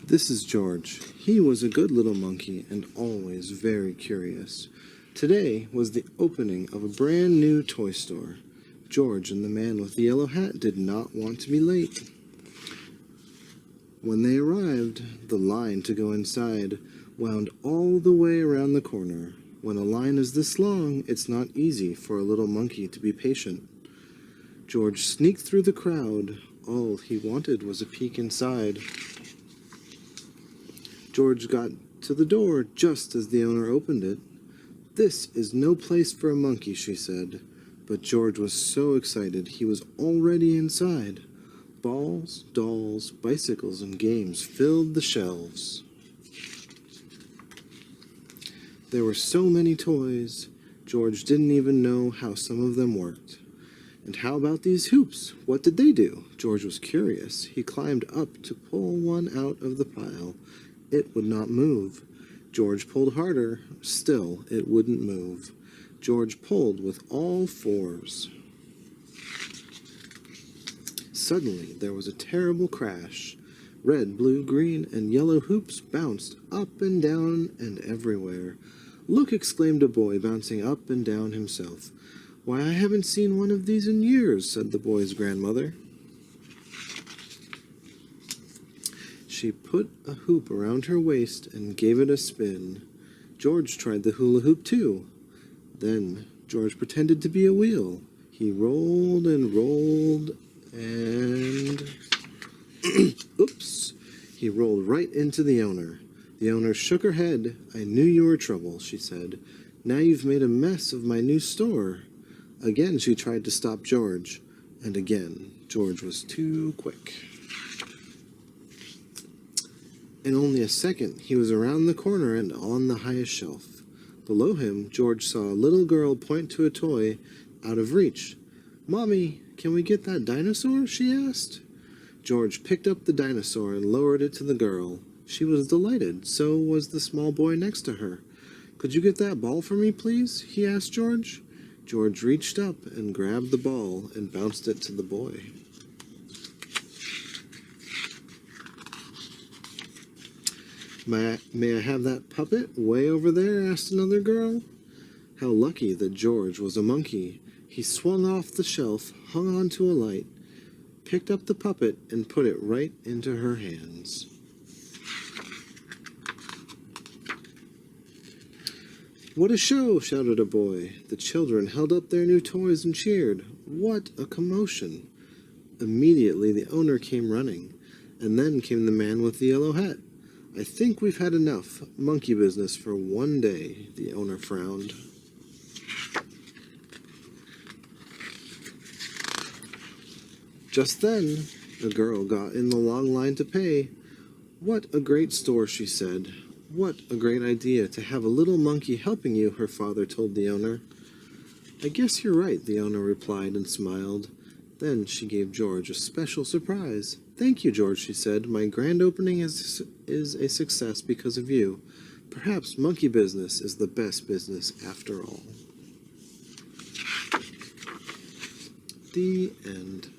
This is George. He was a good little monkey and always very curious. Today was the opening of a brand new toy store. George and the man with the yellow hat did not want to be late. When they arrived, the line to go inside wound all the way around the corner. When a line is this long, it's not easy for a little monkey to be patient. George sneaked through the crowd. All he wanted was a peek inside. George got to the door just as the owner opened it. "This is no place for a monkey," she said. But George was so excited he was already inside. Balls, dolls, bicycles, and games filled the shelves. There were so many toys, George didn't even know how some of them worked. And how about these hoops? What did they do? George was curious. He climbed up to pull one out of the pile. It would not move. George pulled harder. Still, it wouldn't move. George pulled with all fours. Suddenly, there was a terrible crash. Red, blue, green, and yellow hoops bounced up and down and everywhere. "Look!" exclaimed a boy, bouncing up and down himself. "Why, I haven't seen one of these in years," said the boy's grandmother. She put a hoop around her waist and gave it a spin. George tried the hula hoop too. Then George pretended to be a wheel. He rolled and rolled and... Oops! He rolled right into the owner. The owner shook her head. "I knew you were trouble," she said. "Now you've made a mess of my new store." Again she tried to stop George. And again, George was too quick. In only a second, he was around the corner and on the highest shelf. Below him, George saw a little girl point to a toy out of reach. "Mommy, can we get that dinosaur?" she asked. George picked up the dinosaur and lowered it to the girl. She was delighted. So was the small boy next to her. "Could you get that ball for me, please?" he asked George. George reached up and grabbed the ball and bounced it to the boy. May I have that puppet way over there?" asked another girl. How lucky that George was a monkey. He swung off the shelf, hung on to a light, picked up the puppet, and put it right into her hands. "What a show!" shouted a boy. The children held up their new toys and cheered. What a commotion! Immediately the owner came running, and then came the man with the yellow hat. "I think we've had enough monkey business for one day," the owner frowned. Just then, a girl got in the long line to pay. "What a great store," she said. "What a great idea to have a little monkey helping you," her father told the owner. "I guess you're right," the owner replied and smiled. Then she gave George a special surprise. "Thank you, George," she said. "My grand opening is a success because of you. Perhaps monkey business is the best business after all." The end.